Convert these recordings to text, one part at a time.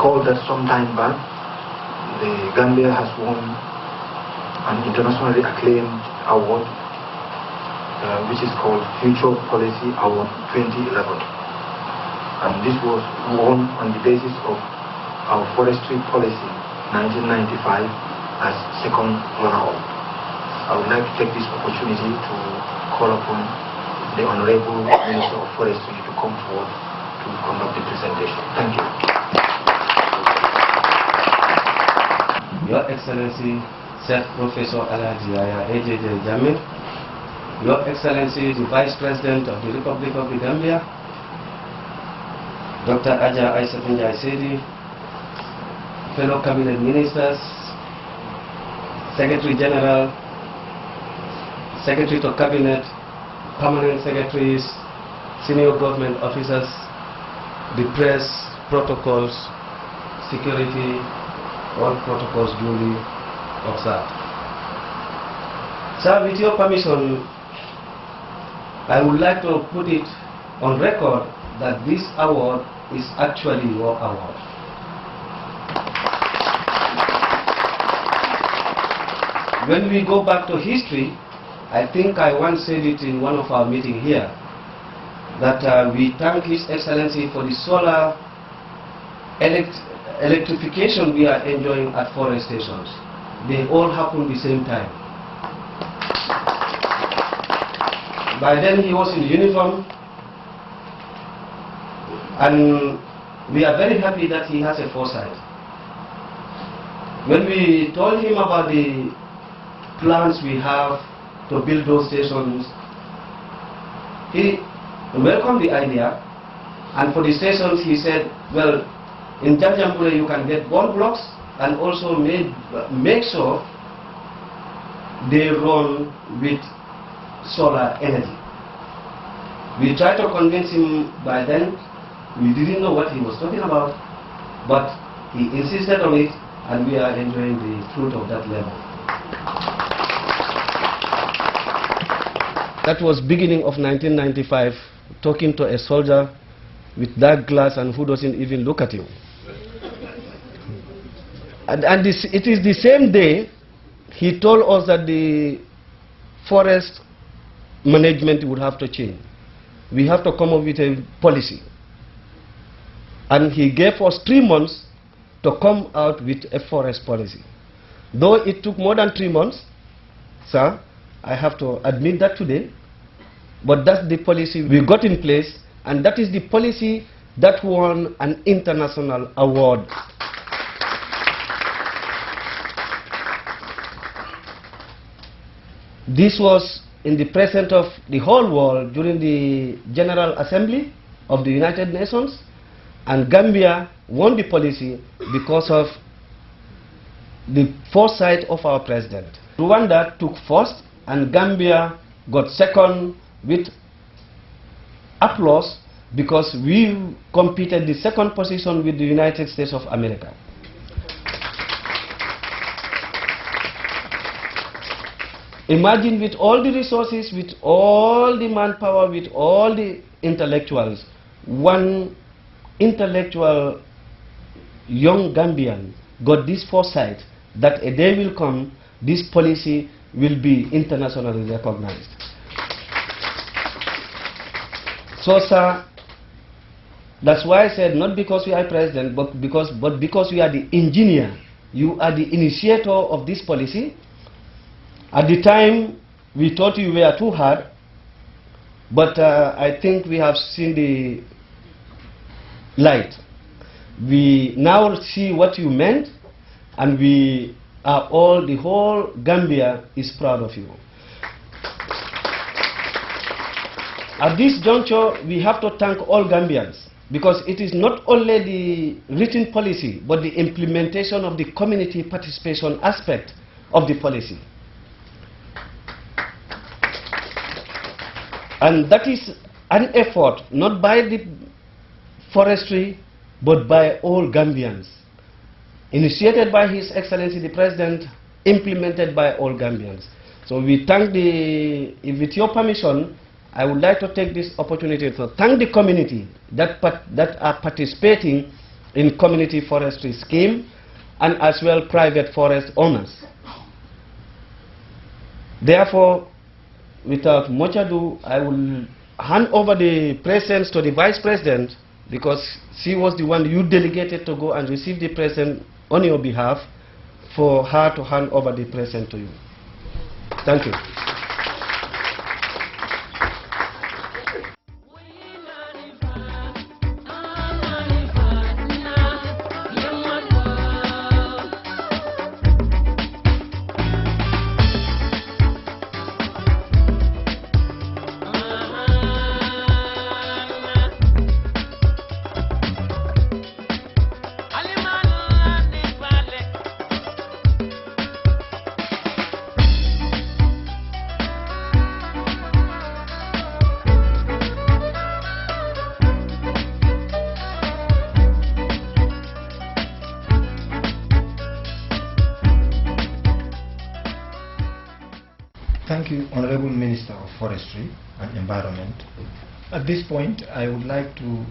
recall that some time back, the Gambia has won an internationally acclaimed award, which is called Future Policy Award 2011. And this was won on the basis of our forestry policy 1995 as second runner-up. I would like to take this opportunity to call upon the Honorable Minister of Forestry to come forward to conduct the presentation. Thank you. Your Excellency, Sir Professor Alhaji Yaya AJJ Jammeh, Your Excellency, the Vice President of the Republic of the Gambia, Dr. Aja Aissatou Njie Sedi, fellow Cabinet Ministers, Secretary General, Secretary to Cabinet, Permanent Secretaries, Senior Government Officers, the press, protocols, security, all protocols duly observed. Sir, with your permission, I would like to put it on record that this award is actually your award. When we go back to history, I think I once said it in one of our meetings here, that we thank His Excellency for the solar electrification we are enjoying at forest stations. They all happen the same time. By then he was in uniform, and we are very happy that he has a foresight. When we told him about the plans we have to build those stations, he welcomed the idea, and for the stations he said, well, in Janjanpure you can get bond blocks and also make sure they run with solar energy. We tried to convince him by then. We didn't know what he was talking about, but he insisted on it, and we are enjoying the fruit of that labor. That was beginning of 1995, talking to a soldier with dark glass and who doesn't even look at him. And it is the same day he told us that the forest management would have to change. We have to come up with a policy. And he gave us 3 months to come out with a forest policy. Though it took more than 3 months, sir, I have to admit that today, but that's the policy we got in place, and that is the policy that won an international award. This was in the presence of the whole world during the General Assembly of the United Nations, and Gambia won the policy because of the foresight of our president. Rwanda took first, and Gambia got second with applause because we competed the second position with the United States of America. Imagine, with all the resources, with all the manpower, with all the intellectuals, one intellectual young Gambian got this foresight that a day will come, this policy will be internationally recognized. So, sir, that's why I said, not because we are president, but because we are the engineer. You are the initiator of this policy. At the time, we thought you were too hard, but I think we have seen the light. We now see what you meant, and we are all, the whole Gambia is proud of you. At this juncture, we have to thank all Gambians, because it is not only the written policy, but the implementation of the community participation aspect of the policy. And that is an effort not by the forestry, but by all Gambians. Initiated by His Excellency the President, implemented by all Gambians. So we thank with your permission, I would like to take this opportunity to thank the community that are participating in community forestry scheme, and as well private forest owners. Therefore, without much ado, I will hand over the presents to the Vice President, because she was the one you delegated to go and receive the present on your behalf, for her to hand over the present to you. Thank you. Thank you, Honorable Minister of Forestry and Environment. At this point, I would like to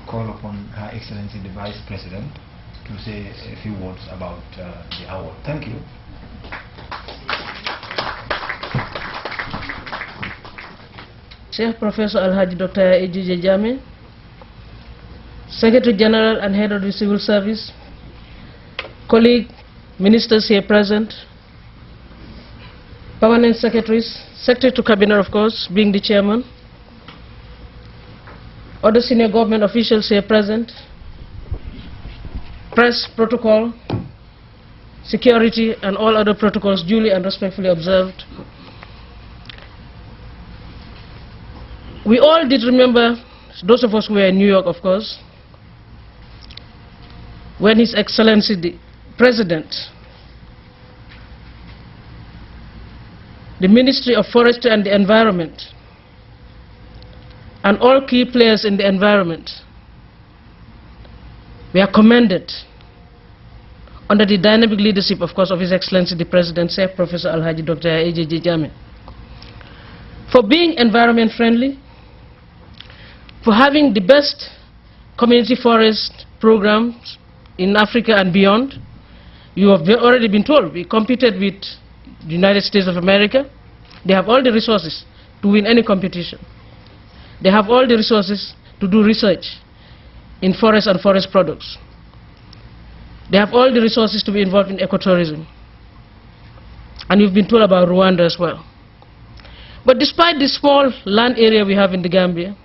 call upon Her Excellency the Vice President to say a few words about the award. Thank you. Chief Professor Alhaji Dr. Ejije Jame, Secretary General and Head of the Civil Service, colleague ministers here present, permanent secretaries, Secretary to Cabinet, of course, being the chairman, other senior government officials here present, press protocol, security, and all other protocols duly and respectfully observed. We all did remember, those of us who were in New York, of course, when His Excellency the President, the Ministry of Forestry and the Environment, and all key players in the environment were commended under the dynamic leadership, of course, of His Excellency the President, Chief Professor Alhaji Dr. Ejije Jame, for being environment friendly, for having the best community forest programs in Africa and beyond. You have already been told, we competed with the United States of America. They have all the resources to win any competition. They have all the resources to do research in forest and forest products. They have all the resources to be involved in ecotourism. And you've been told about Rwanda as well. But despite the small land area we have in the Gambia,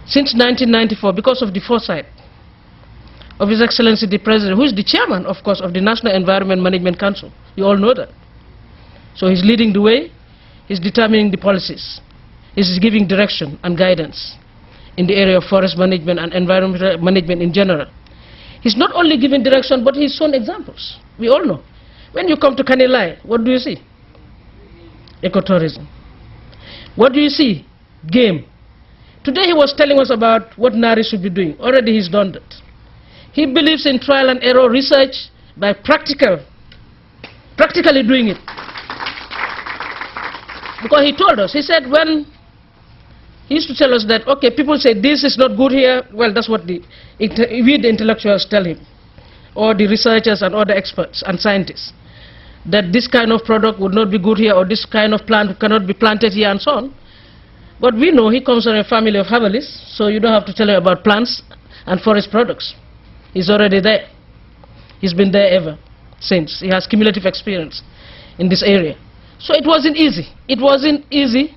since 1994, because of the foresight of His Excellency the President, who is the chairman, of course, of the National Environment Management Council, you all know that. So he's leading the way, he's determining the policies, he's giving direction and guidance in the area of forest management and environmental management in general. He's not only giving direction, but he's shown examples. We all know. When you come to Kanilai, what do you see? Ecotourism. What do you see? Game. Today he was telling us about what NARI should be doing. Already he's done that. He believes in trial and error research by practically doing it. Because he told us, he said when, he used to tell us that, okay, people say this is not good here, well, that's what we the intellectuals tell him, or the researchers and other experts and scientists, that this kind of product would not be good here, or this kind of plant cannot be planted here, and so on. But we know he comes from a family of herbalists, so you don't have to tell him about plants and forest products. He's already there. He's been there ever since. He has cumulative experience in this area. So it wasn't easy. It wasn't easy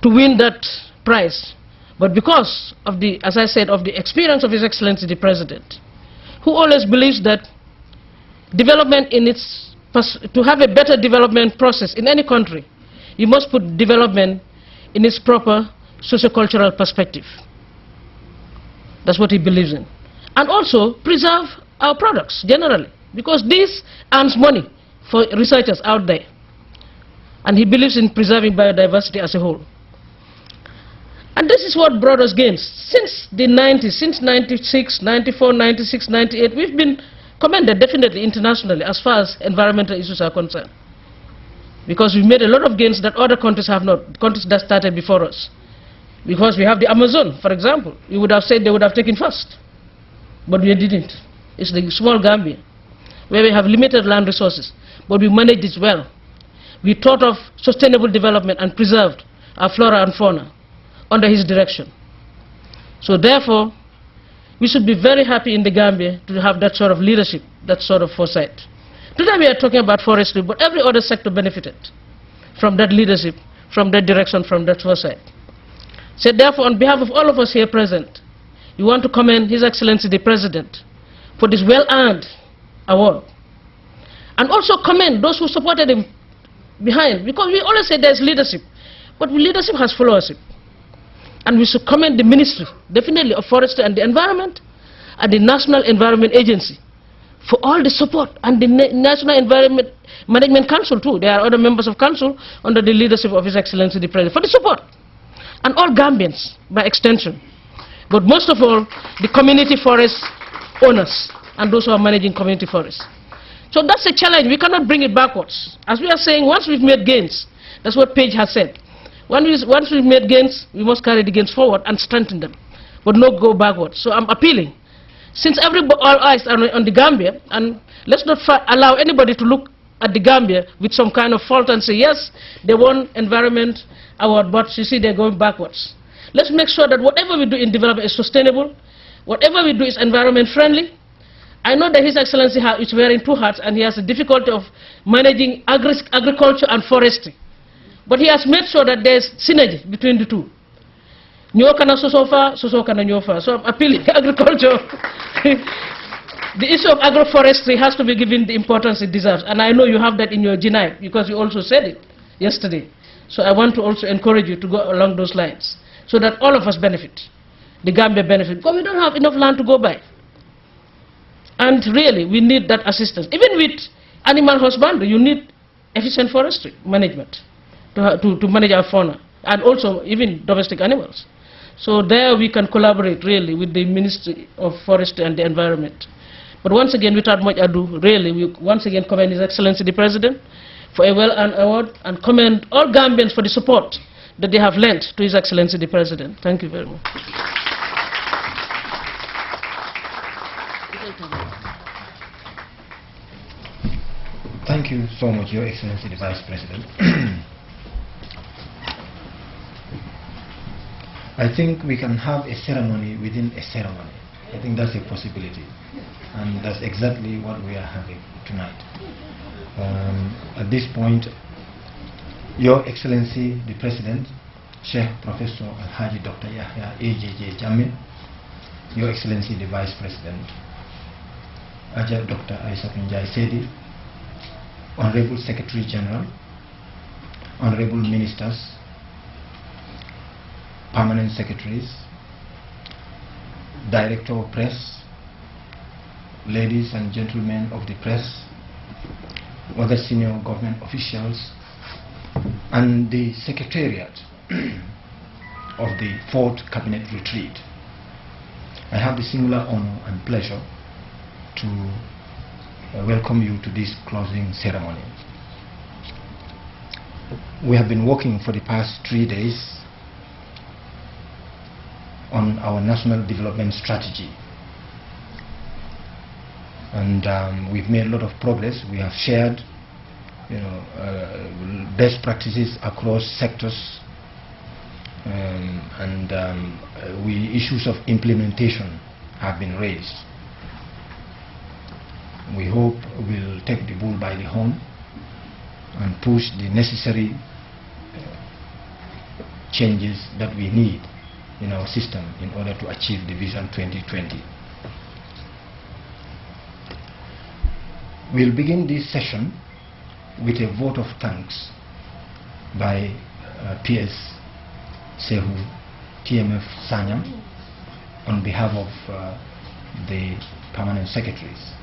to win that prize. But because of the, as I said, of the experience of His Excellency the President, who always believes that development in its, to have a better development process in any country, you must put development in its proper socio-cultural perspective. That's what he believes in. And also preserve our products generally, because this earns money for researchers out there. And he believes in preserving biodiversity as a whole. And this is what brought us gains. Since the 90s, since 96, 94, 96, 98, we've been commended definitely internationally as far as environmental issues are concerned. Because we made a lot of gains that other countries have not, countries that started before us. Because we have the Amazon, for example. You would have said they would have taken first, but we didn't. It's the small Gambia, where we have limited land resources, but we managed it well. We thought of sustainable development and preserved our flora and fauna under his direction. So therefore, we should be very happy in the Gambia to have that sort of leadership, that sort of foresight. Today we are talking about forestry, but every other sector benefited from that leadership, from that direction, from that foresight. So therefore, on behalf of all of us here present, we want to commend His Excellency the President for this well-earned award. And also commend those who supported him behind, because we always say there's leadership, but leadership has followership. And we should commend the Ministry, definitely, of Forestry and the Environment, and the National Environment Agency for all the support, and the National Environment Management Council too. There are other members of council under the leadership of His Excellency the President for the support, and all Gambians by extension. But most of all, the community forest owners and those who are managing community forests. So that's a challenge. We cannot bring it backwards. As we are saying, once we've made gains, that's what Page has said. Once we've made gains, we must carry the gains forward and strengthen them, but not go backwards. So I'm appealing, since all eyes are on the Gambia, and let's not allow anybody to look at the Gambia with some kind of fault and say, yes, they won environment award, but you see they're going backwards. Let's make sure that whatever we do in development is sustainable, whatever we do is environment friendly. I know that His Excellency is wearing two hats, and he has the difficulty of managing agriculture and forestry. But he has made sure that there's synergy between the two. Nyokana sosofa, sosokana nyofa. So I'm appealing to agriculture. The issue of agroforestry has to be given the importance it deserves. And I know you have that in your GNI, because you also said it yesterday. So I want to also encourage you to go along those lines, so that all of us benefit. The Gambia benefit. Because we don't have enough land to go by. And really, we need that assistance. Even with animal husbandry, you need efficient forestry management to manage our fauna, and also even domestic animals. So there we can collaborate really with the Ministry of Forestry and the Environment. But once again, without much ado, really, we once again commend His Excellency the President for a well-earned award, and commend all Gambians for the support that they have lent to His Excellency the President. Thank you very much. Thank you so much, Your Excellency the Vice President. I think we can have a ceremony within a ceremony. I think that's a possibility, and that's exactly what we are having tonight. At this point, Your Excellency the President, Sheikh Professor Alhaji Dr. Yahya AJJ Jammeh, Your Excellency the Vice President, Ajah Dr. Aissatou Njie Sedi, Honorable Secretary General, Honorable Ministers, Permanent Secretaries, Director of Press, ladies and gentlemen of the press, other senior government officials, and the Secretariat of the 4th Cabinet Retreat. I have the singular honor and pleasure to welcome you to this closing ceremony. We have been working for the past 3 days on our national development strategy, and we've made a lot of progress. We have shared, best practices across sectors, and issues of implementation have been raised. We hope we'll take the bull by the horn and push the necessary changes that we need in our system in order to achieve the Vision 2020. We'll begin this session with a vote of thanks by PS Sehu TMF Sanyang on behalf of the permanent secretaries.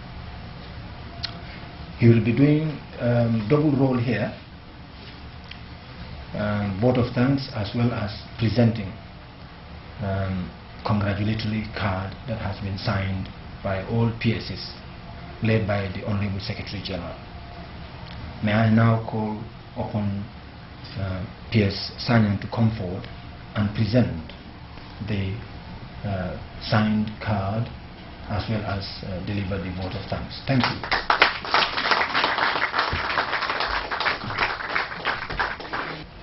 He will be doing double role here, vote of thanks as well as presenting congratulatory card that has been signed by all PSs led by the Honorable Secretary General. May I now call upon PS Sanyang to come forward and present the signed card as well as deliver the vote of thanks. Thank you.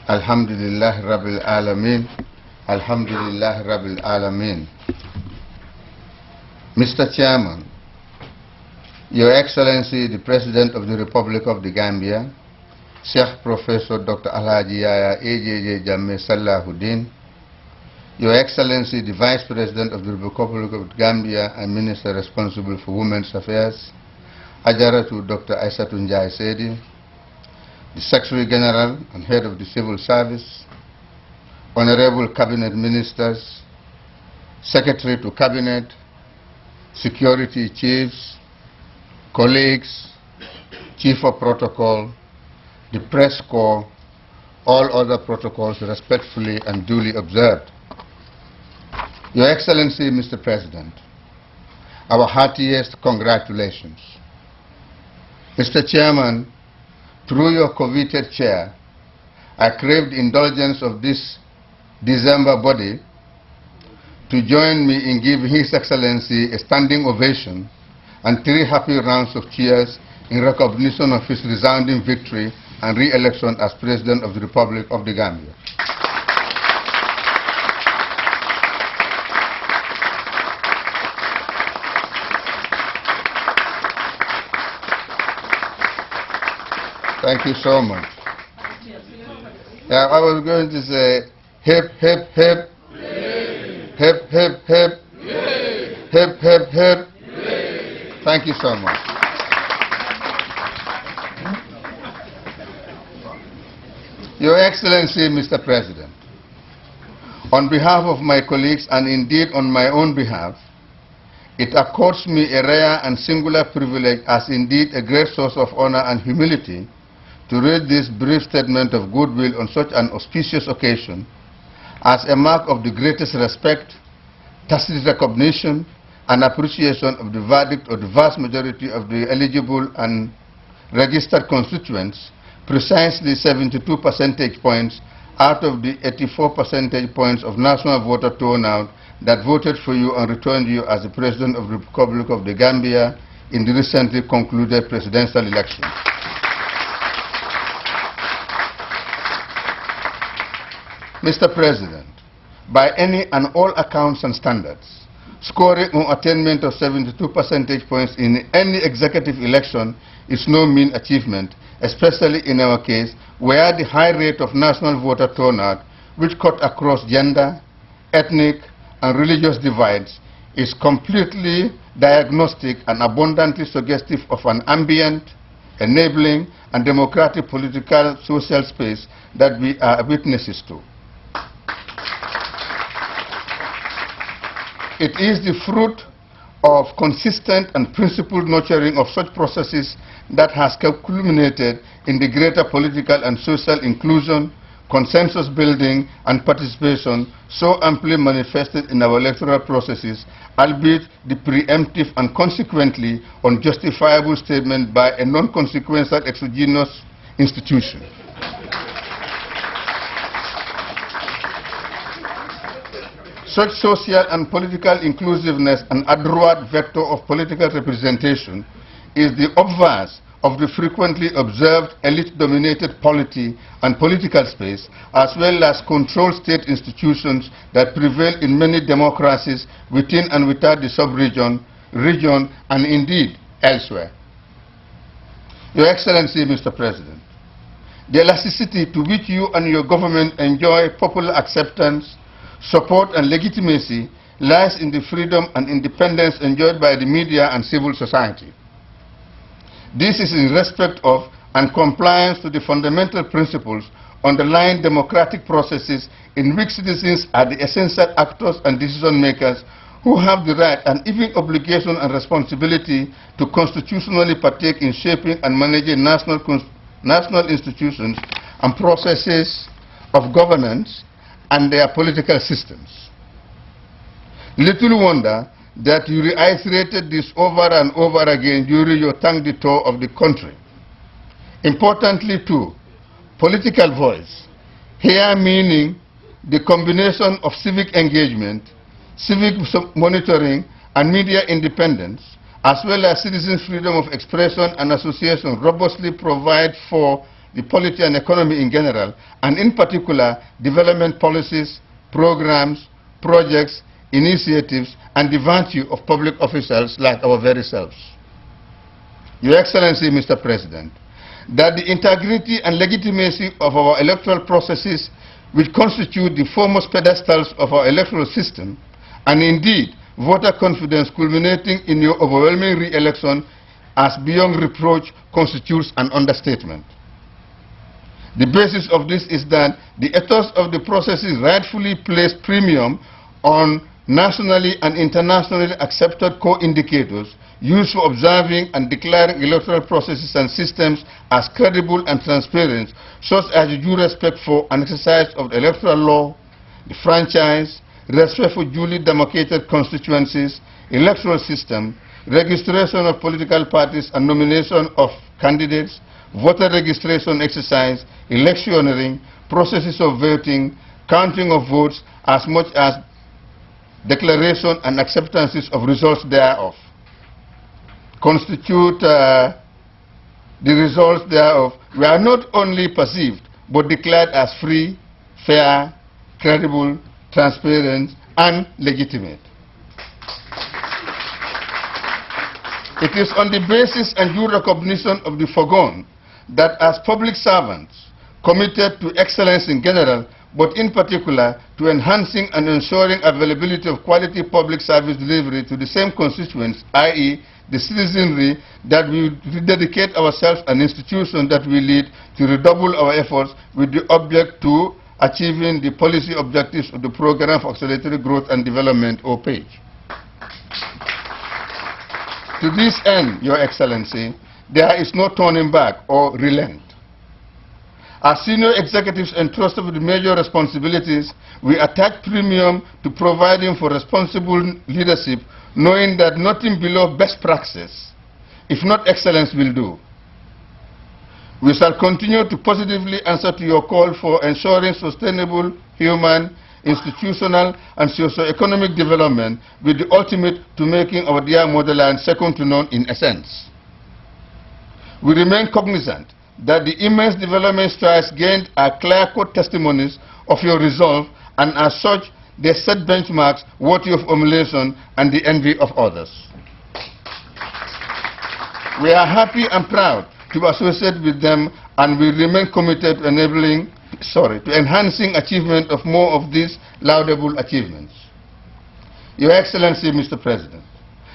Alhamdulillah Rabbil Alameen. Alhamdulillah Rabbil Alameen. Mr. Chairman, Your Excellency, the President of the Republic of the Gambia, Sheikh Professor Dr. Alhaji Yaya AJJ Jammeh Salahuddin, Your Excellency, the Vice President of the Republic of the Gambia and Minister responsible for Women's Affairs, Ajaratu Dr. Aissatou Njie Sedi, the Secretary General and Head of the Civil Service, Honorable Cabinet Ministers, Secretary to Cabinet, Security Chiefs, colleagues, Chief of Protocol, the Press Corps, all other protocols respectfully and duly observed. Your Excellency, Mr. President, our heartiest congratulations. Mr. Chairman, through your coveted chair, I crave the indulgence of this December body to join me in giving His Excellency a standing ovation and 3 happy rounds of cheers in recognition of his resounding victory and re-election as President of the Republic of the Gambia. Thank you so much. Yeah, I was going to say, hip, hip, hip, hip, hip, hip, hip, hip, hip. Thank you so much. Your Excellency, Mr. President, on behalf of my colleagues and indeed on my own behalf, it accords me a rare and singular privilege, as indeed a great source of honor and humility, to read this brief statement of goodwill on such an auspicious occasion as a mark of the greatest respect, tacit recognition, and appreciation of the verdict of the vast majority of the eligible and registered constituents, precisely 72 percentage points out of the 84 percentage points of national voter turnout that voted for you and returned you as the President of the Republic of the Gambia in the recently concluded presidential election. Mr. President, by any and all accounts and standards, scoring an attainment of 72 percentage points in any executive election is no mean achievement, especially in our case, where the high rate of national voter turnout, which cut across gender, ethnic, and religious divides, is completely diagnostic and abundantly suggestive of an ambient, enabling, and democratic political social space that we are witnesses to. It is the fruit of consistent and principled nurturing of such processes that has culminated in the greater political and social inclusion, consensus building, and participation so amply manifested in our electoral processes, albeit the preemptive and consequently unjustifiable statement by a non-consequential exogenous institution. Such social and political inclusiveness and adroit vector of political representation is the obverse of the frequently observed elite-dominated polity and political space, as well as controlled state institutions that prevail in many democracies within and without the sub-region, region, and indeed elsewhere. Your Excellency, Mr. President, the elasticity to which you and your government enjoy popular acceptance, support, and legitimacy lies in the freedom and independence enjoyed by the media and civil society. This is in respect of and compliance to the fundamental principles underlying democratic processes in which citizens are the essential actors and decision makers who have the right and even obligation and responsibility to constitutionally partake in shaping and managing national institutions and processes of governance and their political systems. Little wonder that you reiterated this over and over again during your tongue tour of the country. Importantly too, political voice, here meaning the combination of civic engagement, civic monitoring, and media independence, as well as citizens' freedom of expression and association, robustly provide for the polity and economy in general, and in particular, development policies, programs, projects, initiatives, and the virtue of public officials like our very selves. Your Excellency, Mr. President, that the integrity and legitimacy of our electoral processes, which constitute the foremost pedestals of our electoral system, and indeed voter confidence culminating in your overwhelming re-election as beyond reproach, constitutes an understatement. The basis of this is that the ethos of the processes rightfully place premium on nationally and internationally accepted core indicators used for observing and declaring electoral processes and systems as credible and transparent, such as due respect for an exercise of the electoral law, the franchise, respect for duly demarcated constituencies, electoral system, registration of political parties and nomination of candidates, voter registration exercise, electioneering, processes of voting, counting of votes, as much as declaration and acceptances of results thereof, constitute the results thereof were not only perceived but declared as free, fair, credible, transparent, and legitimate. It is on the basis and due recognition of the foregone that as public servants committed to excellence in general, but in particular to enhancing and ensuring availability of quality public service delivery to the same constituents, i.e. the citizenry, that we dedicate ourselves an institution that we lead to redouble our efforts with the object to achieving the policy objectives of the Program for Accelerated Growth and Development, or PAGE. To this end, Your Excellency, there is no turning back or relent. As senior executives entrusted with the major responsibilities, we attach premium to providing for responsible leadership, knowing that nothing below best practice, if not excellence, will do. We shall continue to positively answer to your call for ensuring sustainable human, institutional, and socio-economic development, with the ultimate to making our dear motherland second to none in essence. We remain cognizant that the immense development strides gained are clear-cut testimonies of your resolve, and as such, they set benchmarks worthy of emulation and the envy of others. We are happy and proud to associate with them, and we remain committed to enhancing achievement of more of these laudable achievements. Your Excellency, Mr. President,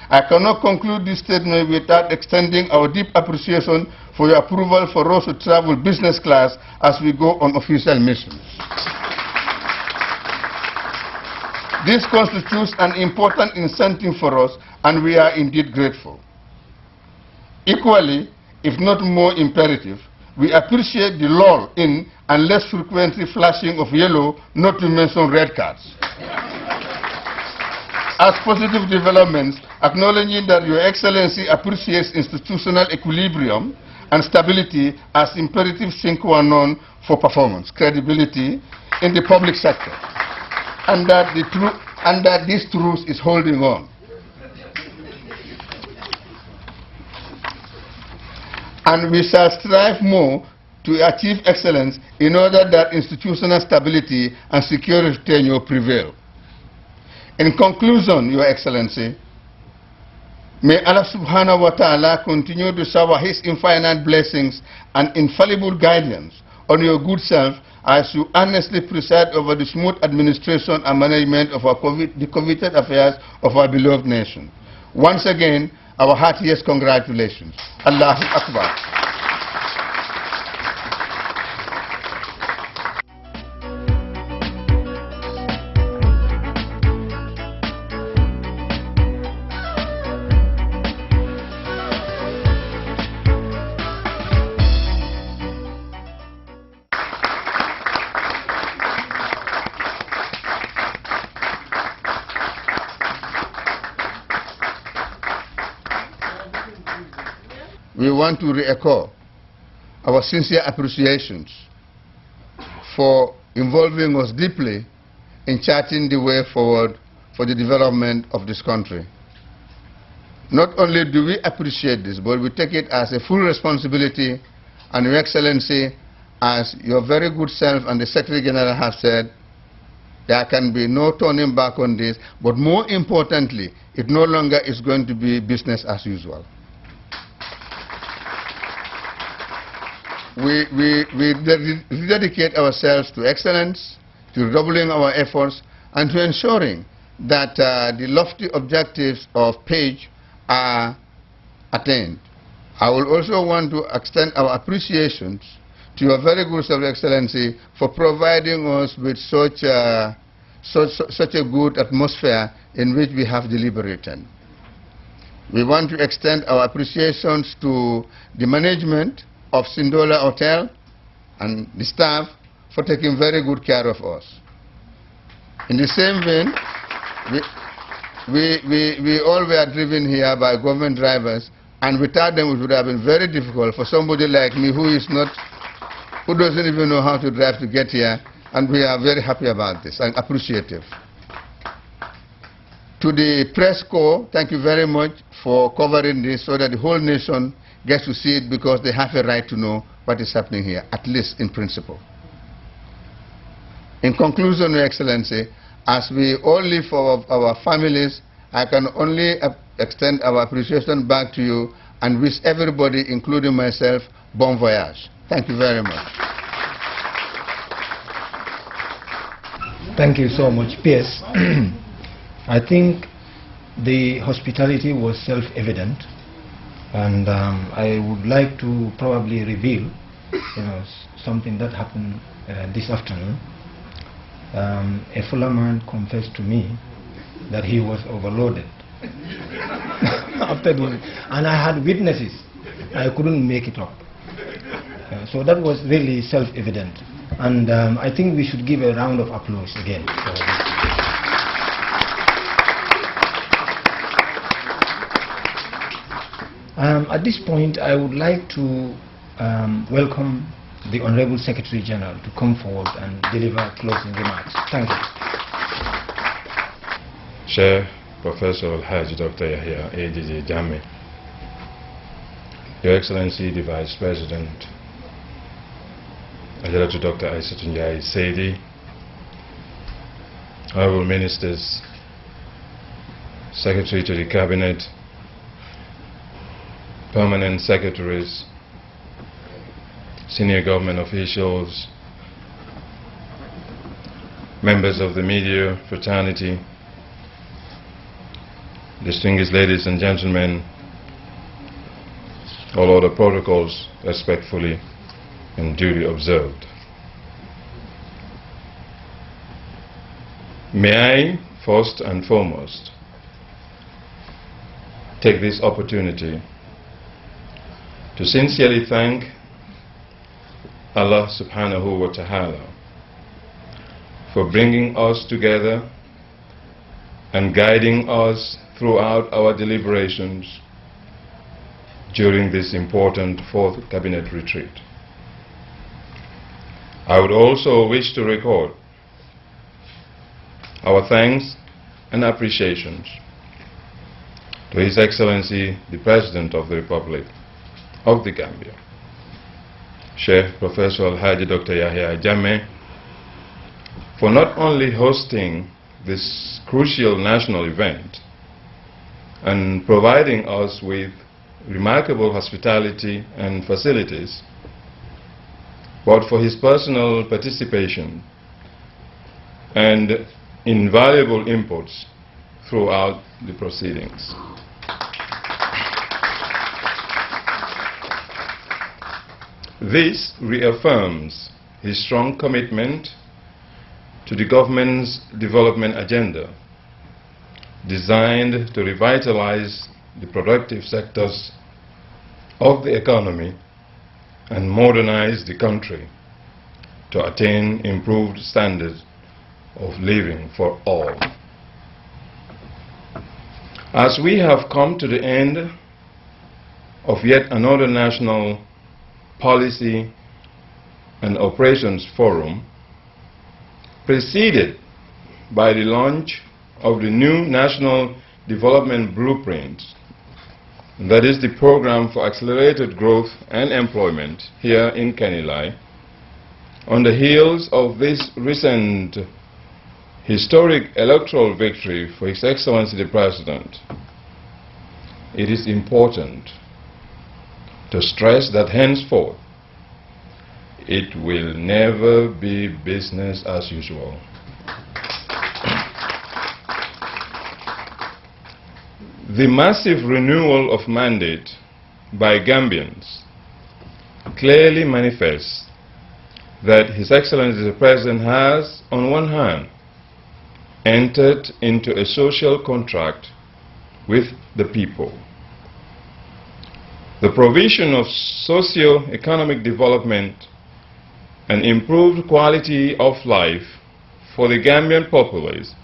I cannot conclude this statement without extending our deep appreciation for your approval for us to travel business class as we go on official missions. This constitutes an important incentive for us, and we are indeed grateful. Equally, if not more imperative, we appreciate the lull in and less frequently flashing of yellow, not to mention red cards, as positive developments, acknowledging that Your Excellency appreciates institutional equilibrium and stability as imperative sine qua non for performance, credibility in the public sector, and that this truth is holding on. And we shall strive more to achieve excellence in order that institutional stability and secure tenure prevail. In conclusion, Your Excellency, may Allah subhanahu wa ta'ala continue to shower His infinite blessings and infallible guidance on your good self as you earnestly preside over the smooth administration and management of the coveted affairs of our beloved nation. Once again, our heartiest congratulations. Allahu Akbar. We want to re-echo our sincere appreciations for involving us deeply in charting the way forward for the development of this country. Not only do we appreciate this, but we take it as a full responsibility, and Your Excellency, as your very good self and the Secretary General have said, there can be no turning back on this, but more importantly, it no longer is going to be business as usual. We dedicate ourselves to excellence, to redoubling our efforts, and to ensuring that the lofty objectives of PAGE are attained. I will also want to extend our appreciations to your very good Sir Excellency for providing us with such a good atmosphere in which we have deliberated. We want to extend our appreciations to the management of Sindola Hotel and the staff for taking very good care of us. In the same vein, we all were driven here by government drivers, and without them it would have been very difficult for somebody like me who doesn't even know how to drive to get here, and we are very happy about this and appreciative. To the press corps, thank you very much for covering this so that the whole nation gets to see it, because they have a right to know what is happening here, at least in principle. In conclusion, Your Excellency, as we all live for our families, I can only extend our appreciation back to you and wish everybody, including myself, bon voyage. Thank you very much. Thank you so much, PS. I think the hospitality was self-evident, and I would like to probably reveal, something that happened this afternoon. A fuller man confessed to me that he was overloaded after this, and I had witnesses. I couldn't make it up. So that was really self-evident, and I think we should give a round of applause again for this. At this point, I would like to welcome the Honorable Secretary General to come forward and deliver closing remarks. Thank you. Chair Professor Alhaji Dr. Yahya AJJ Jammeh, Your Excellency the Vice President, Ajaratu Dr. Aissatou Njie Seydi, Honorable Ministers, Secretary to the Cabinet, Permanent Secretaries, senior government officials, members of the media fraternity, distinguished ladies and gentlemen, all other protocols respectfully and duly observed. May I, first and foremost, take this opportunity to sincerely thank Allah subhanahu wa ta'ala for bringing us together and guiding us throughout our deliberations during this important fourth cabinet retreat. I would also wish to record our thanks and appreciations to His Excellency the President of the Republic of the Gambia, Sheikh Professor Alhaji Dr. Yahya Jammeh, for not only hosting this crucial national event and providing us with remarkable hospitality and facilities, but for his personal participation and invaluable inputs throughout the proceedings. This reaffirms his strong commitment to the government's development agenda, designed to revitalize the productive sectors of the economy and modernize the country to attain improved standards of living for all. As we have come to the end of yet another National Policy and Operations Forum, preceded by the launch of the new National Development Blueprint, that is the Program for Accelerated Growth and Employment here in Kanilai, on the heels of this recent historic electoral victory for His Excellency the President, it is important to stress that henceforth it will never be business as usual. The massive renewal of mandate by Gambians clearly manifests that His Excellency the President has, on one hand, entered into a social contract with the people. The provision of socio-economic development and improved quality of life for the Gambian populace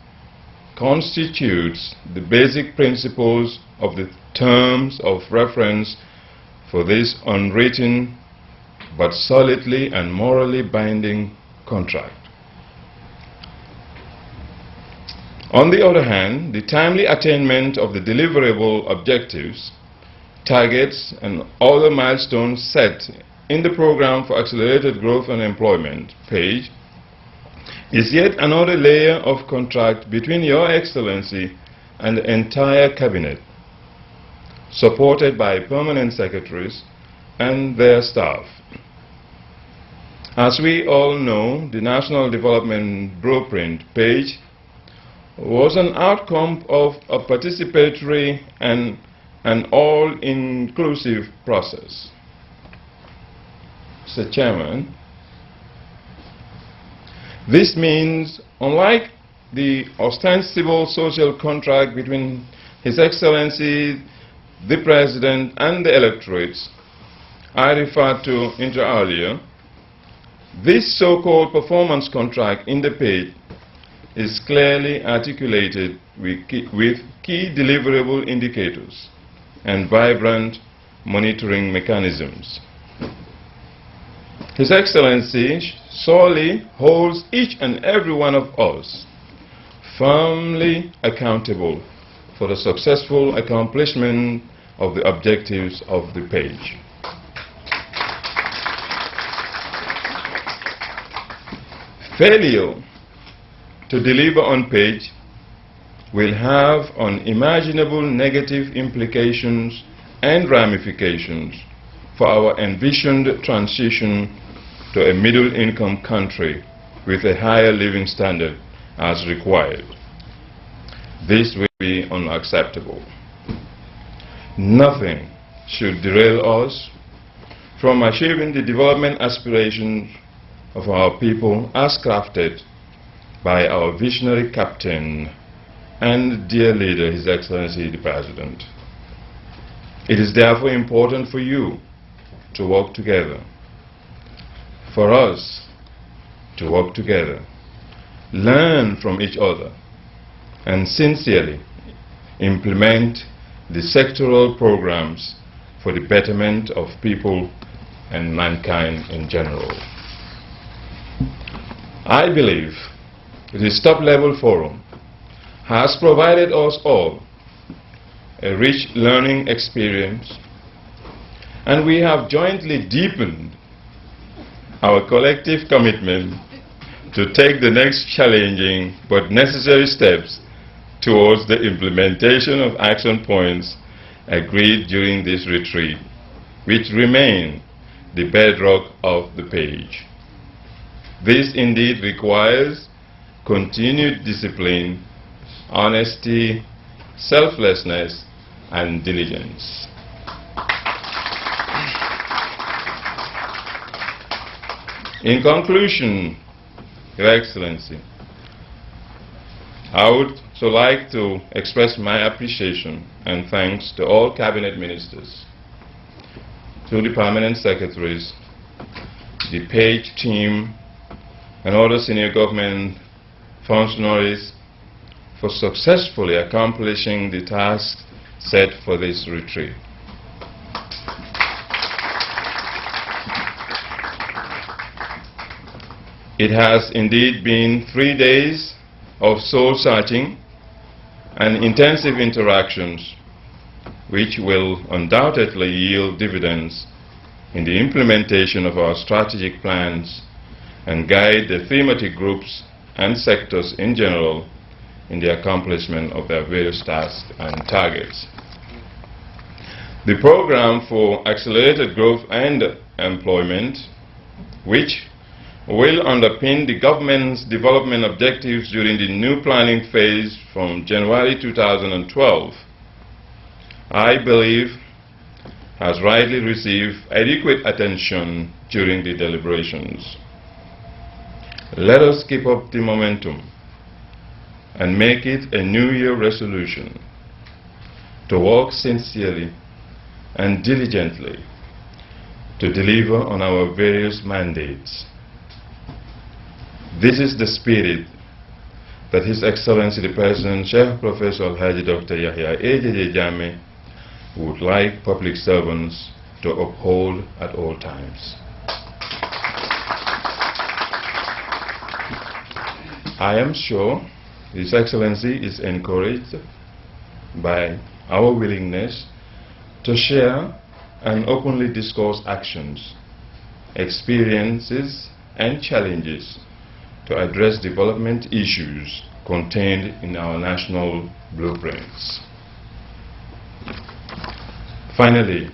constitutes the basic principles of the terms of reference for this unwritten but solidly and morally binding contract. On the other hand, the timely attainment of the deliverable objectives, targets, and other milestones set in the Program for Accelerated Growth and Employment page is yet another layer of contract between Your Excellency and the entire Cabinet, supported by permanent secretaries and their staff. As we all know, the National Development Blueprint page was an outcome of a participatory and an all-inclusive process. Mr. Chairman, this means, unlike the ostensible social contract between His Excellency the President and the electorates I referred to inter alia, this so-called performance contract in the page is clearly articulated with key deliverable indicators and vibrant monitoring mechanisms. His Excellency solely holds each and every one of us firmly accountable for the successful accomplishment of the objectives of the page. Failure to deliver on page will have unimaginable negative implications and ramifications for our envisioned transition to a middle-income country with a higher living standard as required. This will be unacceptable. Nothing should derail us from achieving the development aspirations of our people as crafted by our visionary captain and dear leader, His Excellency the President. It is therefore important for you to work together, for us to work together, learn from each other, and sincerely implement the sectoral programs for the betterment of people and mankind in general. I believe this top-level forum has provided us all a rich learning experience, and we have jointly deepened our collective commitment to take the next challenging but necessary steps towards the implementation of action points agreed during this retreat, which remain the bedrock of the page. This indeed requires continued discipline, honesty, selflessness, and diligence. In conclusion, Your Excellency, I would so like to express my appreciation and thanks to all Cabinet Ministers, to the Permanent Secretaries, the page team, and other senior government functionaries for successfully accomplishing the task set for this retreat. It has indeed been 3 days of soul-searching and intensive interactions, which will undoubtedly yield dividends in the implementation of our strategic plans and guide the thematic groups and sectors in general in the accomplishment of their various tasks and targets. The program for accelerated growth and employment, which will underpin the government's development objectives during the new planning phase from January 2012, I believe has rightly received adequate attention during the deliberations. Let us keep up the momentum and make it a New Year resolution to work sincerely and diligently to deliver on our various mandates. This is the spirit that His Excellency the President, Sheikh Professor Alhaji Dr. Yahya AJJ Jammeh, would like public servants to uphold at all times. I am sure His Excellency is encouraged by our willingness to share and openly discuss actions, experiences, and challenges to address development issues contained in our national blueprints. Finally,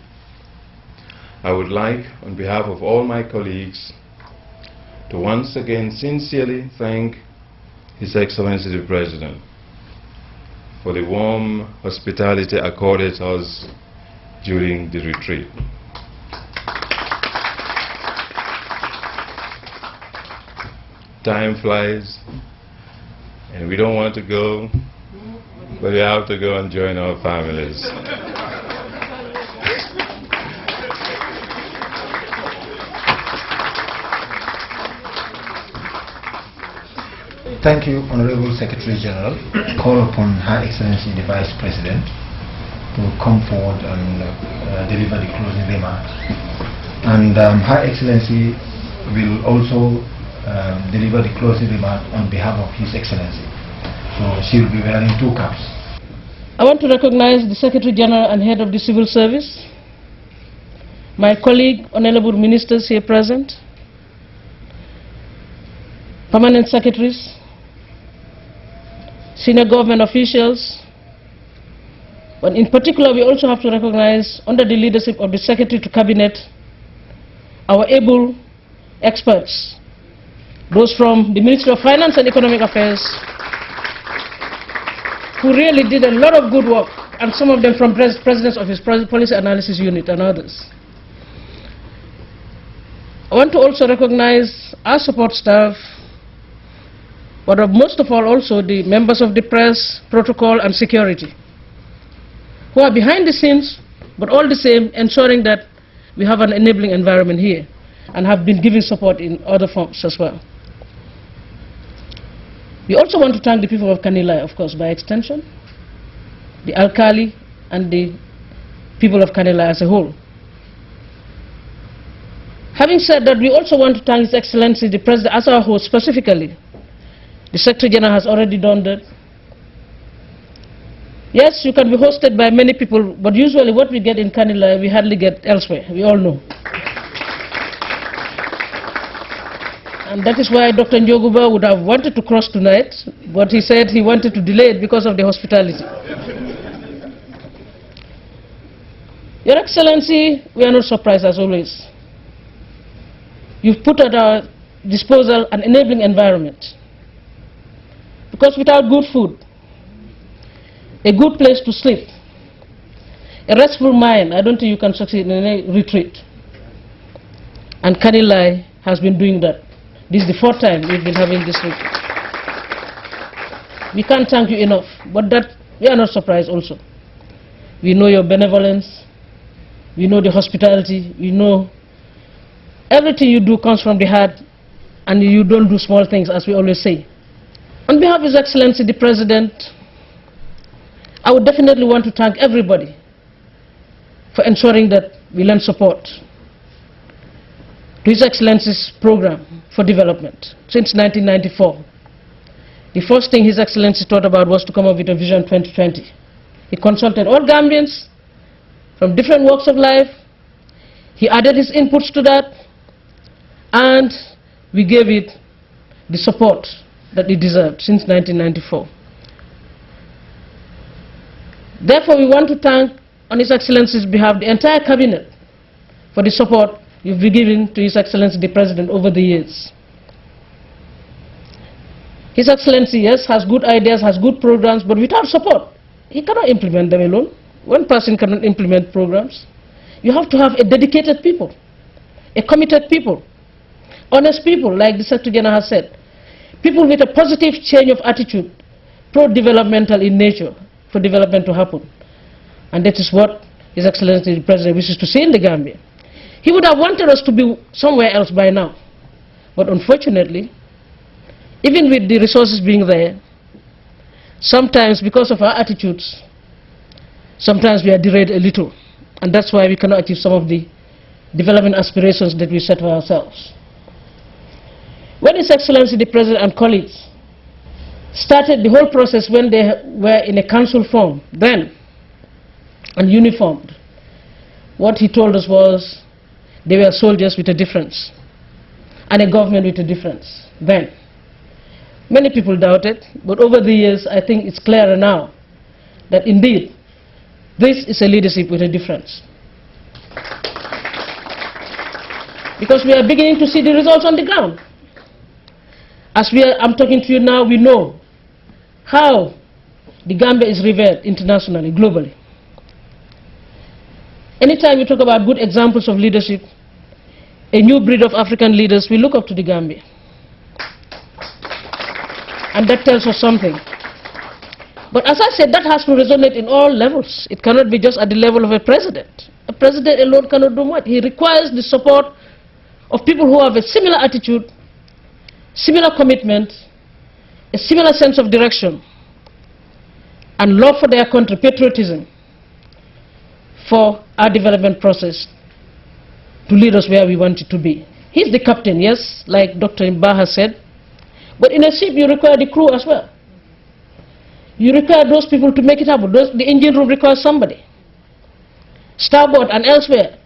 I would like, on behalf of all my colleagues, to once again sincerely thank His Excellency the President for the warm hospitality accorded us during the retreat. Time flies, and we don't want to go, but we have to go and join our families. Thank you, Honorable Secretary General. Call upon Her Excellency the Vice President to come forward and deliver the closing remarks. And Her Excellency will also deliver the closing remark on behalf of His Excellency. So she will be wearing two caps. I want to recognize the Secretary General and Head of the Civil Service, my colleague, honorable ministers here present, permanent secretaries, senior government officials, but in particular we also have to recognize, under the leadership of the Secretary to Cabinet, our able experts, those from the Ministry of Finance and Economic Affairs, who really did a lot of good work, and some of them from President's Office, Policy Analysis Unit and others. I want to also recognize our support staff, but most of all also the members of the press, protocol and security, who are behind the scenes, but all the same ensuring that we have an enabling environment here and have been giving support in other forms as well. We also want to thank the people of Kanilai, of course, by extension, the Alkali and the people of Kanilai as a whole. Having said that, we also want to thank His Excellency the President as our host specifically. The Secretary General has already done that. Yes, you can be hosted by many people, but usually what we get in Kanilai, we hardly get elsewhere. We all know. And that is why Dr. Njoguba would have wanted to cross tonight, but he said he wanted to delay it because of the hospitality. Your Excellency, we are not surprised as always. You've put at our disposal an enabling environment. Because without good food, a good place to sleep, a restful mind, I don't think you can succeed in any retreat. And Kanilai has been doing that. This is the fourth time we've been having this retreat. We can't thank you enough, but that we are not surprised also. We know your benevolence, we know the hospitality, we know everything you do comes from the heart, and you don't do small things, as we always say. On behalf of His Excellency the President, I would definitely want to thank everybody for ensuring that we lend support to His Excellency's program for development since 1994. the first thing His Excellency thought about was to come up with a Vision 2020. He consulted all Gambians from different walks of life. He added his inputs to that, and we gave it the support that it deserved since 1994. Therefore, we want to thank, on His Excellency's behalf, the entire cabinet for the support you've been giving to His Excellency the President over the years. His Excellency, yes, has good ideas, has good programs, but without support, he cannot implement them alone. One person cannot implement programs. You have to have a dedicated people, a committed people, honest people, like the Secretary General has said, people with a positive change of attitude, pro-developmental in nature, for development to happen. And that is what His Excellency the President wishes to see in the Gambia. He would have wanted us to be somewhere else by now. But unfortunately, even with the resources being there, sometimes because of our attitudes, sometimes we are derailed a little. And that's why we cannot achieve some of the development aspirations that we set for ourselves. When His Excellency the President and colleagues started the whole process when they were in a council form then and uniformed, what he told us was they were soldiers with a difference and a government with a difference then. Many people doubted, but over the years I think it's clearer now that indeed this is a leadership with a difference. Because we are beginning to see the results on the ground. As I'm talking to you now, we know how the Gambia is revered internationally, globally. Anytime we talk about good examples of leadership, a new breed of African leaders, we look up to the Gambia. And that tells us something. But as I said, that has to resonate in all levels. It cannot be just at the level of a president. A president alone cannot do much. He requires the support of people who have a similar attitude, similar commitment, a similar sense of direction, and love for their country, patriotism, for our development process to lead us where we want it to be. He's the captain, yes, like Dr. Imba has said, but in a ship you require the crew as well. You require those people to make it happen. The engine room requires somebody. Starboard and elsewhere,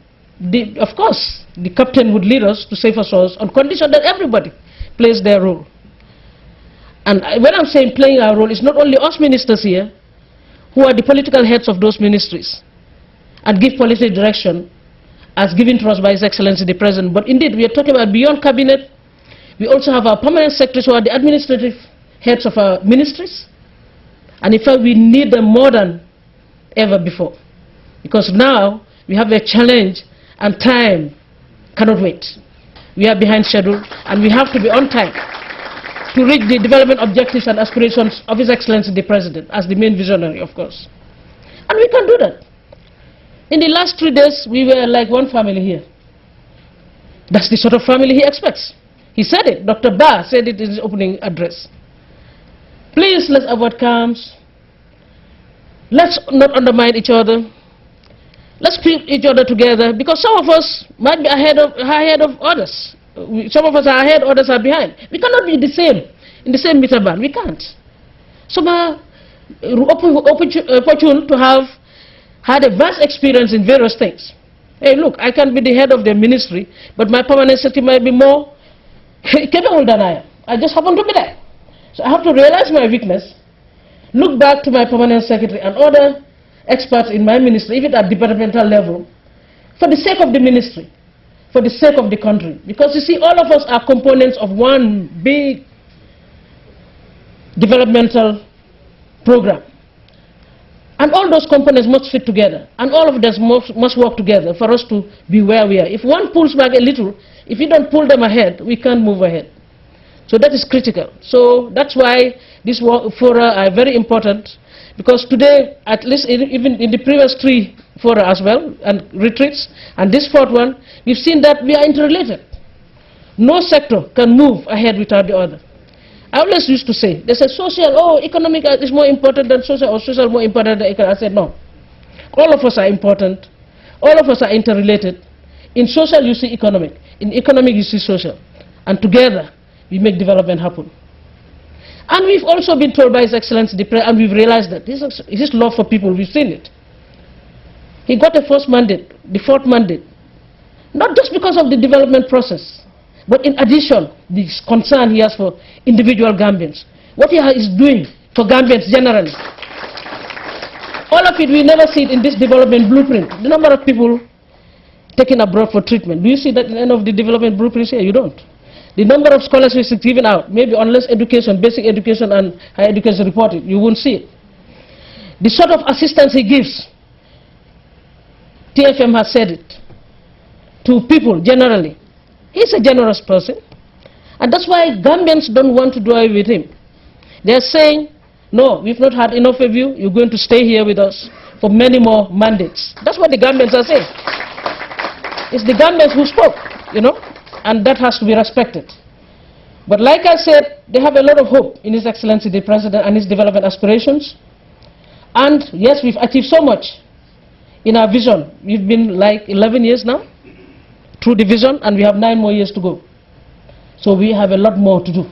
of course, the captain would lead us to safer shores on condition that everybody plays their role. And when I'm saying playing our role, it's not only us ministers here, who are the political heads of those ministries, and give policy direction as given to us by His Excellency the President, but indeed we are talking about beyond cabinet. We also have our permanent secretaries who are the administrative heads of our ministries. And in fact, we need them more than ever before. Because now we have a challenge and time cannot wait. We are behind schedule and we have to be on time to reach the development objectives and aspirations of His Excellency the President as the main visionary, of course. And we can do that. In the last 3 days, we were like one family here. That's the sort of family he expects. He said it. Dr. Ba said it in his opening address. Please, let's avoid camps. Let's not undermine each other. Let's keep each other together, because some of us might be ahead of others. Some of us are ahead, others are behind. We cannot be the same, in the same meter band. We can't. Some are opportune to have had a vast experience in various things. Hey, look, I can be the head of the ministry, but my permanent secretary might be more capable than I am. I just happen to be there. So I have to realize my weakness, look back to my permanent secretary and other experts in my ministry, even at departmental level, for the sake of the ministry, for the sake of the country. Because you see, all of us are components of one big developmental program. And all those components must fit together. And all of us must work together for us to be where we are. If one pulls back a little, if you don't pull them ahead, we can't move ahead. So that is critical. So that's why these fora are very important, because today, at least even in the previous 3 fora as well, and retreats, and this 4th one, we've seen that we are interrelated. No sector can move ahead without the other. I always used to say, they say social, economic is more important than social, or social more important than economic. I said no. All of us are important. All of us are interrelated. In social, you see economic. In economic, you see social. And together, we make development happen. And we've also been told by His Excellency the President, and we've realized that his love for people, we've seen it. He got a first mandate, the fourth mandate, not just because of the development process, but in addition, the concern he has for individual Gambians. What he is doing for Gambians generally. All of it, we never see it in this development blueprint. The number of people taken abroad for treatment. Do you see that in any of the development blueprints here? You don't. The number of scholarships given out, maybe unless education, basic education and higher education reported, you won't see it. The sort of assistance he gives, TFM has said it, to people generally. He's a generous person. And that's why Gambians don't want to do away with him. They're saying, no, we've not had enough of you. You're going to stay here with us for many more mandates. That's what the Gambians are saying. It's the Gambians who spoke, you know, and that has to be respected. But like I said, they have a lot of hope in His Excellency the President and his development aspirations. And yes, we've achieved so much in our vision. We've been like 11 years now through the vision, and we have 9 more years to go. So we have a lot more to do.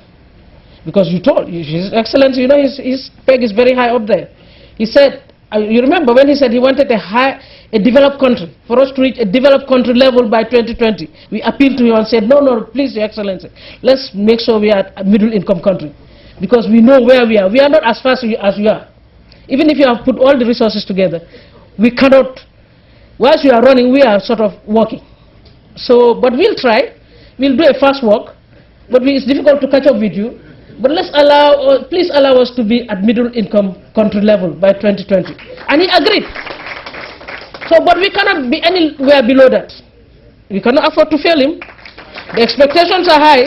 Because you told, His Excellency, you know, his peg is very high up there. He said, you remember when he said he wanted a developed country, for us to reach a developed country level by 2020. We appealed to him and said, no, no, please, Your Excellency, let's make sure we are a middle income country. Because we know where we are. We are not as fast as you are. Even if you have put all the resources together, we cannot, whilst you are running, we are sort of walking. So, but we'll try. We'll do a fast walk. But it's difficult to catch up with you. But please allow us to be at middle income country level by 2020. And he agreed. So, but we cannot be anywhere below that. We cannot afford to fail him. The expectations are high.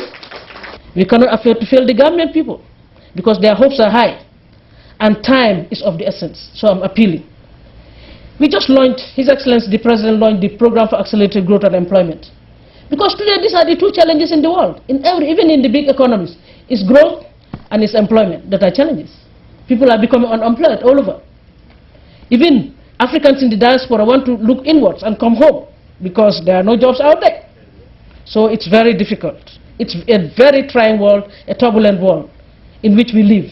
We cannot afford to fail the Gambian people because their hopes are high. And time is of the essence. So I'm appealing. We just launched, His Excellency the President launched the Program for Accelerated Growth and Employment. Because today these are the 2 challenges in the world, even in the big economies. It's growth and it's employment that are challenges. People are becoming unemployed all over. Even Africans in the diaspora want to look inwards and come home because there are no jobs out there. So it's very difficult. It's a very trying world, a turbulent world in which we live.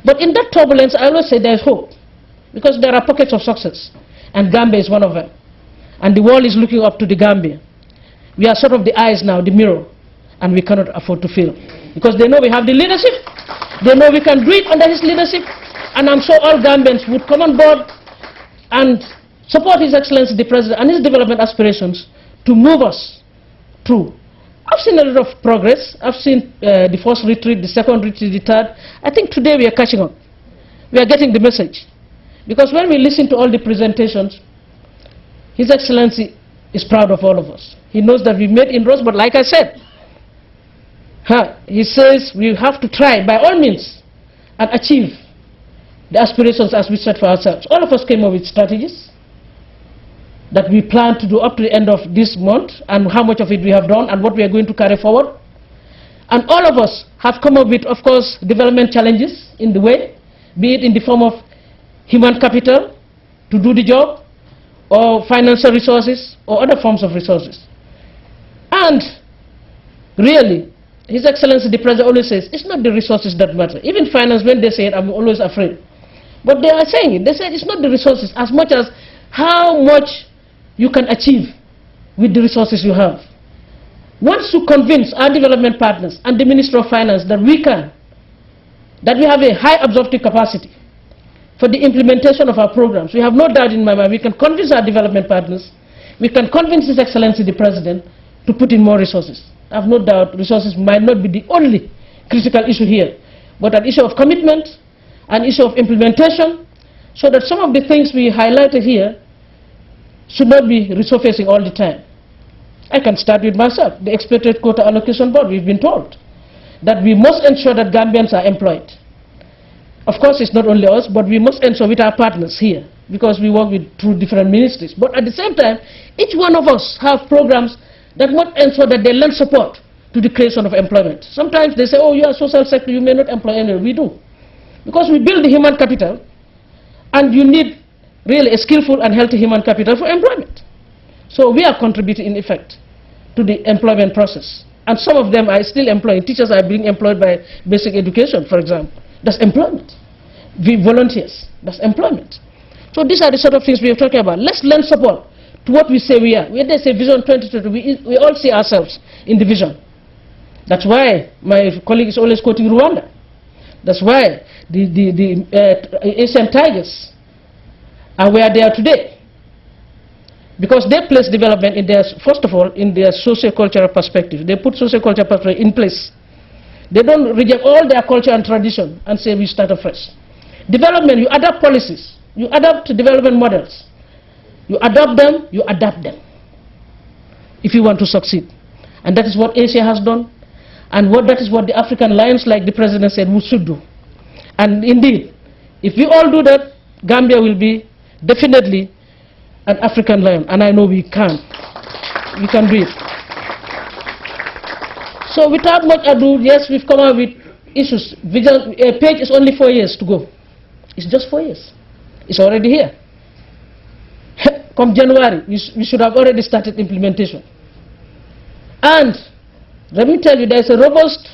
But in that turbulence, I always say there's hope because there are pockets of success, and Gambia is one of them. And the world is looking up to the Gambia. We are sort of the eyes now, the mirror, and we cannot afford to fail. Because they know we have the leadership, they know we can do it under his leadership, and I'm sure all Gambians would come on board and support His Excellency the President and his development aspirations to move us through. I've seen a lot of progress. I've seen the first retreat, the second retreat, the third. I think today we are catching on. We are getting the message. Because when we listen to all the presentations, His Excellency is proud of all of us. He knows that we made inroads, but like I said, he says we have to try by all means and achieve the aspirations as we set for ourselves. All of us came up with strategies that we plan to do up to the end of this month, and how much of it we have done and what we are going to carry forward. And all of us have come up with, of course, development challenges in the way, be it in the form of human capital to do the job, or financial resources, or other forms of resources. And really, His Excellency the President always says, it's not the resources that matter. Even finance, when they say it, I'm always afraid. But they are saying it. They say it's not the resources as much as how much you can achieve with the resources you have. Once you convince our development partners and the Minister of Finance that we have a high absorptive capacity for the implementation of our programs, we have no doubt in my mind we can convince our development partners, we can convince His Excellency the President to put in more resources. I have no doubt resources might not be the only critical issue here, but an issue of commitment, an issue of implementation, so that some of the things we highlighted here should not be resurfacing all the time. I can start with myself, the Expected Quota Allocation Board. We've been told that we must ensure that Gambians are employed. Of course, it's not only us, but we must ensure with our partners here, because we work through different ministries. But at the same time, each one of us have programs that must ensure that they lend support to the creation of employment. Sometimes they say, oh, you are social sector, you may not employ anyone. We do. Because we build the human capital, and you need really a skillful and healthy human capital for employment. So we are contributing, in effect, to the employment process. And some of them are still employed. Teachers are being employed by basic education, for example. That's employment. Volunteers, that's employment. So these are the sort of things we are talking about. Let's lend support to what we say we are. When they say Vision 2020, we all see ourselves in the vision. That's why my colleague is always quoting Rwanda. That's why the Asian tigers are where they are today. Because they place development in their, first of all, in their socio-cultural perspective. They put socio-cultural perspective in place. They don't reject all their culture and tradition and say we start afresh. Development, you adapt policies. You adapt development models. You adopt them, you adapt them. If you want to succeed. And that is what Asia has done. And that is what the African lions, like the president said, we should do. And indeed, if we all do that, Gambia will be definitely an African lion. And I know we can. We can do it. So without much ado, yes, we've come up with issues. Vision, a page is only 4 years to go. It's just 4 years. It's already here. Come January, we should have already started implementation. And let me tell you, there is a robust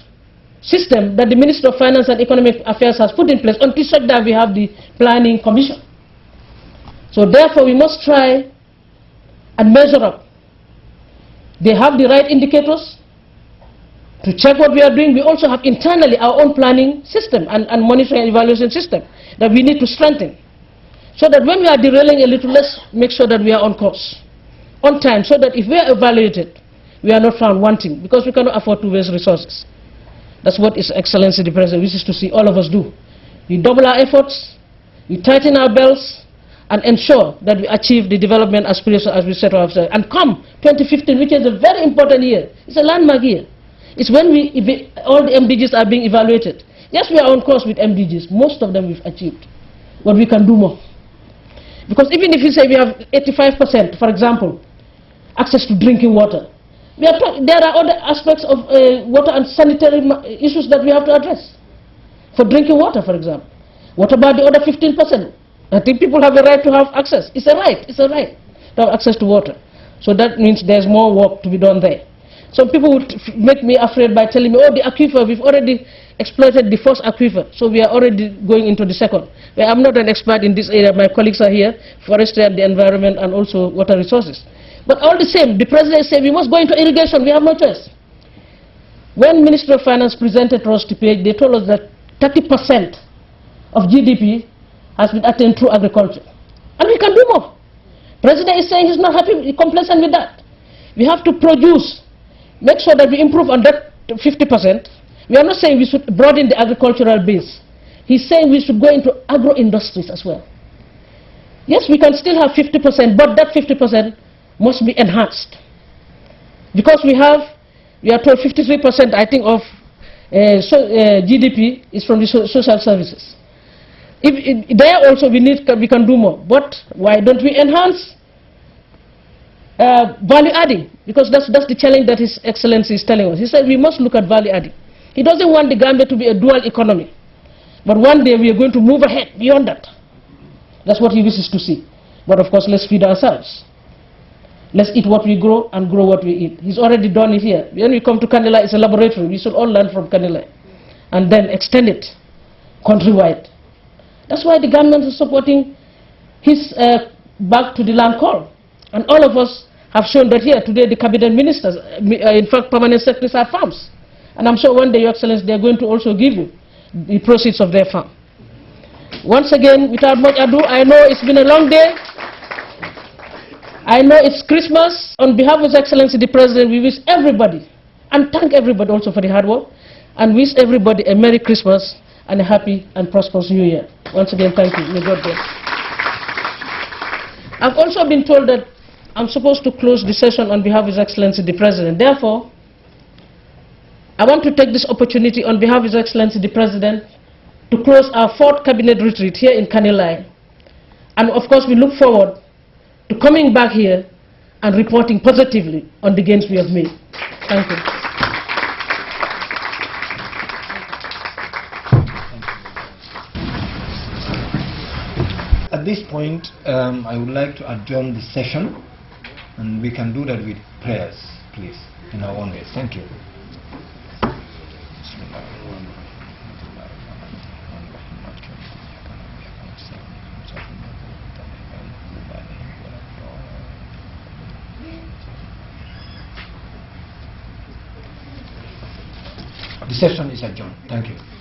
system that the Minister of Finance and Economic Affairs has put in place until such that we have the Planning Commission. So therefore, we must try and measure up. They have the right indicators to check what we are doing. We also have internally our own planning system and monitoring and evaluation system that we need to strengthen. So that when we are derailing a little, let's make sure that we are on course, on time, so that if we are evaluated, we are not found wanting, because we cannot afford to waste resources. That's what His Excellency the President wishes to see all of us do. We double our efforts, we tighten our belts, and ensure that we achieve the development aspirations as we set ourselves. And come 2015, which is a very important year, it's a landmark year. It's when all the MDGs are being evaluated. Yes, we are on course with MDGs. Most of them we've achieved. But we can do more. Because even if you say we have 85%, for example, access to drinking water, there are other aspects of water and sanitary issues that we have to address. For drinking water, for example. What about the other 15%? I think people have a right to have access. It's a right. It's a right to have access to water. So that means there's more work to be done there. Some people would make me afraid by telling me, oh, the aquifer, we've already exploited the first aquifer, so we are already going into the second. Well, I'm not an expert in this area. My colleagues are here, forestry and the environment and also water resources. But all the same, the president said we must go into irrigation. We have no choice. When Minister of Finance presented to us the page, they told us that 30% of GDP has been attained through agriculture. And we can do more. President is saying he's not happy, complacent with that. We have to produce, make sure that we improve on that 50%. We are not saying we should broaden the agricultural base. He's saying we should go into agro-industries as well. Yes, we can still have 50%, but that 50% must be enhanced. Because we are told 53%, I think, of GDP is from the social services. There also we can do more. But why don't we enhance value adding? Because that's the challenge that His Excellency is telling us. He said we must look at value adding. He doesn't want the Gambia to be a dual economy. But one day we are going to move ahead beyond that. That's what he wishes to see. But of course, let's feed ourselves. Let's eat what we grow and grow what we eat. He's already done it here. When we come to Kanilai, it's a laboratory. We should all learn from Kanilai. And then extend it countrywide. That's why the government is supporting his back to the land call. And all of us have shown that here. Today the cabinet ministers, in fact permanent secretaries, are farms. And I'm sure one day, Your Excellency, they're going to also give you the proceeds of their farm. Once again, without much ado, I know it's been a long day. I know it's Christmas. On behalf of His Excellency the President, we wish everybody, and thank everybody also for the hard work, and wish everybody a Merry Christmas and a happy and prosperous New Year. Once again, thank you. May God bless. I've also been told that I'm supposed to close the session on behalf of His Excellency the President. Therefore, I want to take this opportunity on behalf of His Excellency the President to close our 4th cabinet retreat here in Kanilai. And of course, we look forward to coming back here and reporting positively on the gains we have made. Thank you. At this point, I would like to adjourn the session, and we can do that with prayers, please, in our own ways. Thank you. The session is adjourned. Thank you.